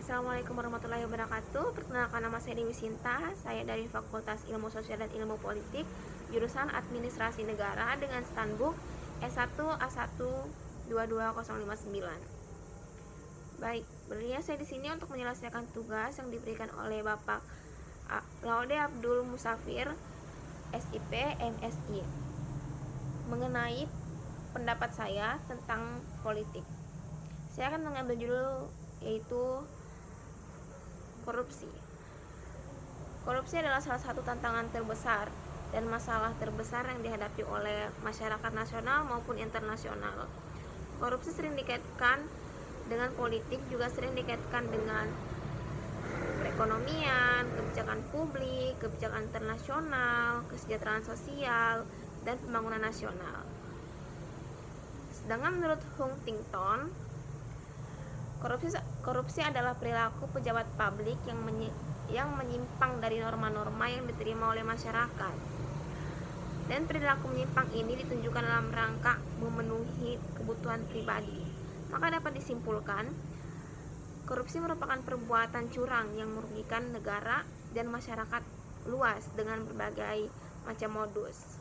Assalamualaikum warahmatullahi wabarakatuh. Perkenalkan, nama saya Dewi Sinta. Saya dari Fakultas Ilmu Sosial dan Ilmu Politik, jurusan Administrasi Negara dengan standbook S1A1222059. Baik, berdiri saya di sini untuk menyelesaikan tugas yang diberikan oleh Bapak Laude Abdul Musafir, SIP, MSI, mengenai pendapat saya tentang politik. Saya akan mengambil judul yaitu korupsi. Korupsi adalah salah satu tantangan terbesar dan masalah terbesar yang dihadapi oleh masyarakat nasional maupun internasional. Korupsi sering dikaitkan dengan politik, juga sering dikaitkan dengan perekonomian, kebijakan publik, kebijakan internasional, kesejahteraan sosial, dan pembangunan nasional. Sedangkan menurut Huntington, korupsi adalah perilaku pejabat publik yang menyimpang dari norma-norma yang diterima oleh masyarakat. Dan perilaku menyimpang ini ditunjukkan dalam rangka memenuhi kebutuhan pribadi. Maka dapat disimpulkan, korupsi merupakan perbuatan curang yang merugikan negara dan masyarakat luas dengan berbagai macam modus.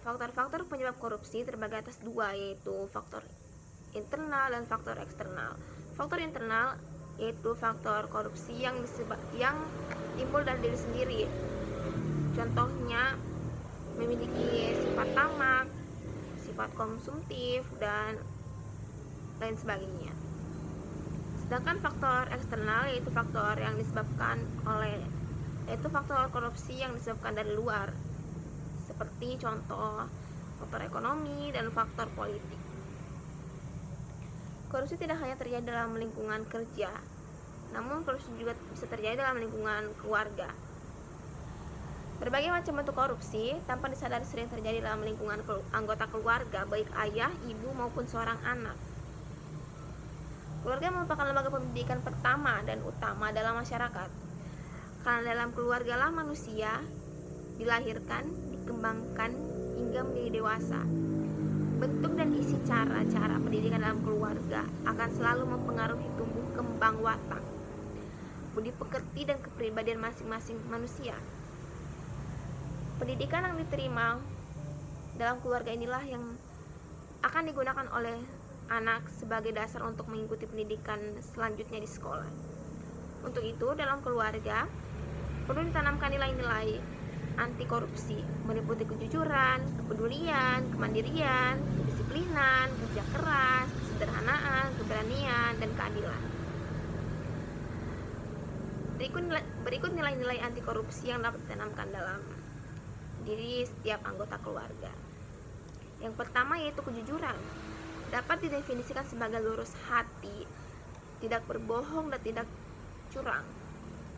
Faktor-faktor penyebab korupsi terbagi atas dua, yaitu faktor internal dan faktor eksternal. Faktor internal yaitu faktor korupsi yang timbul dari diri sendiri. Contohnya memiliki sifat tamak, sifat konsumtif, dan lain sebagainya. Sedangkan faktor eksternal yaitu faktor korupsi yang disebabkan dari luar, seperti contoh faktor ekonomi dan faktor politik. Korupsi tidak hanya terjadi dalam lingkungan kerja, namun korupsi juga bisa terjadi dalam lingkungan keluarga. Berbagai macam bentuk korupsi tanpa disadari sering terjadi dalam lingkungan anggota keluarga, baik ayah, ibu maupun seorang anak. Keluarga merupakan lembaga pendidikan pertama dan utama dalam masyarakat, karena dalam keluarga lah manusia dilahirkan, dikembangkan hingga menjadi dewasa. Bentuk dan isi cara pendidikan dalam keluarga akan selalu mempengaruhi tumbuh kembang watak, budi pekerti, dan kepribadian masing-masing manusia. Pendidikan yang diterima dalam keluarga inilah yang akan digunakan oleh anak sebagai dasar untuk mengikuti pendidikan selanjutnya di sekolah. Untuk itu, dalam keluarga perlu ditanamkan nilai-nilai anti korupsi, meliputi kejujuran, kepedulian, kemandirian, kedisiplinan, kerja keras, kesederhanaan, keberanian, dan keadilan. Berikut nilai-nilai anti korupsi yang dapat ditanamkan dalam diri setiap anggota keluarga. Yang pertama yaitu kejujuran. Dapat didefinisikan sebagai lurus hati, tidak berbohong dan tidak curang.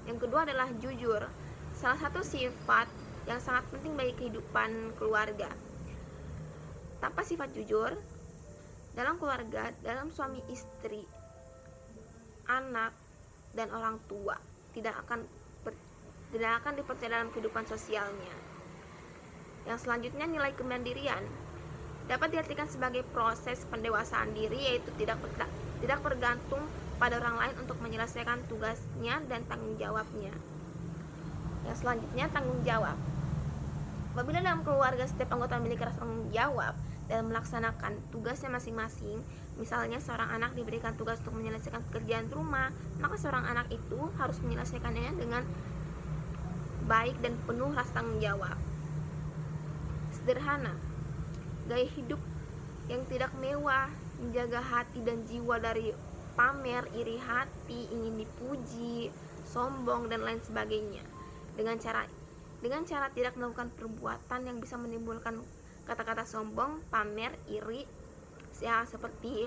Yang kedua adalah jujur, salah satu sifat yang sangat penting bagi kehidupan keluarga. Tanpa sifat jujur dalam keluarga, dalam suami istri, anak, dan orang tua tidak akan dipercaya dalam kehidupan sosialnya. Yang selanjutnya, nilai kemandirian dapat diartikan sebagai proses pendewasaan diri, yaitu tidak bergantung pada orang lain untuk menyelesaikan tugasnya dan tanggung jawabnya. Yang selanjutnya, tanggung jawab. Apabila dalam keluarga setiap anggota memiliki rasa tanggung jawab dalam melaksanakan tugasnya masing-masing, misalnya seorang anak diberikan tugas untuk menyelesaikan pekerjaan rumah, maka seorang anak itu harus menyelesaikannya dengan baik dan penuh rasa tanggung jawab. Sederhana, gaya hidup yang tidak mewah, menjaga hati dan jiwa dari pamer, iri hati, ingin dipuji, sombong, dan lain sebagainya. Dengan cara tidak melakukan perbuatan yang bisa menimbulkan kata-kata sombong, pamer, iri, seperti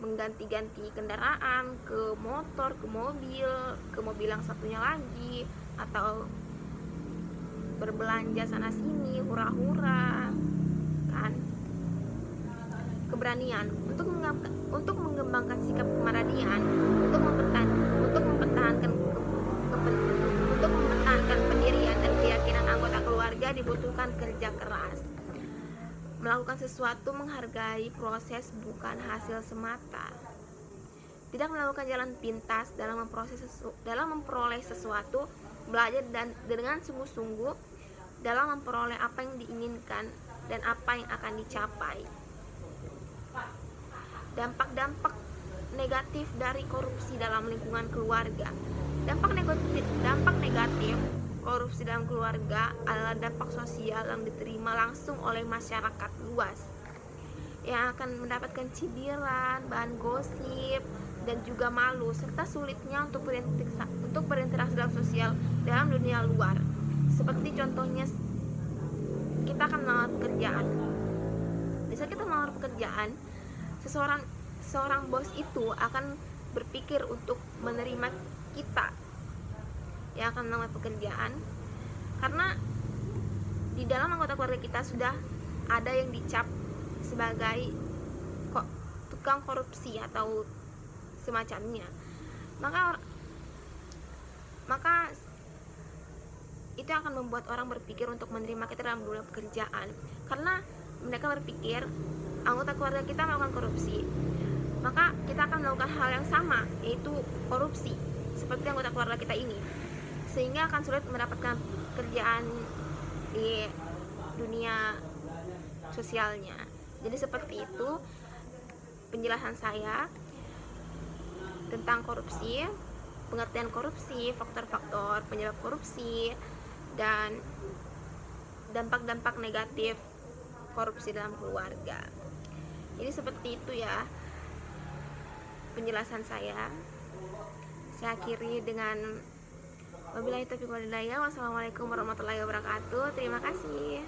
mengganti-ganti kendaraan ke motor, ke mobil yang satunya lagi, atau berbelanja sana sini, hura-hura, kan? Keberanian, untuk mengembangkan sikap kemaradian, untuk mempertahankan pendirian dan keyakinan anggota keluarga dibutuhkan kerja keras. Melakukan sesuatu menghargai proses bukan hasil semata. tidak melakukan jalan pintas dalam memperoleh sesuatu, belajar dan dengan sungguh-sungguh dalam memperoleh apa yang diinginkan dan apa yang akan dicapai. Dampak-dampak negatif dari korupsi dalam lingkungan keluarga. Dampak negatif korupsi dalam keluarga adalah dampak sosial yang diterima langsung oleh masyarakat luas, yang akan mendapatkan cibiran, bahan gosip, dan juga malu, serta sulitnya untuk berinteraksi dalam sosial dalam dunia luar. Seperti contohnya, kita akan melamar pekerjaan. Di saat kita melamar pekerjaan, seorang bos itu akan berpikir untuk menerima kita yang akan melamar pekerjaan, karena di dalam anggota keluarga kita sudah ada yang dicap sebagai tukang korupsi atau semacamnya. Maka itu akan membuat orang berpikir untuk menerima kita dalam dunia pekerjaan, karena mereka berpikir anggota keluarga kita melakukan korupsi, maka kita akan melakukan hal yang sama, yaitu korupsi seperti anggota keluarga kita ini, sehingga akan sulit mendapatkan kerjaan di dunia sosialnya. Jadi seperti itu penjelasan saya tentang korupsi, pengertian korupsi, faktor-faktor penyebab korupsi, dan dampak-dampak negatif korupsi dalam keluarga. Jadi seperti itu ya penjelasan saya. Saya akhiri dengan wabillahi taufiq wal hidayah. Wassalamualaikum warahmatullahi wabarakatuh. Terima kasih.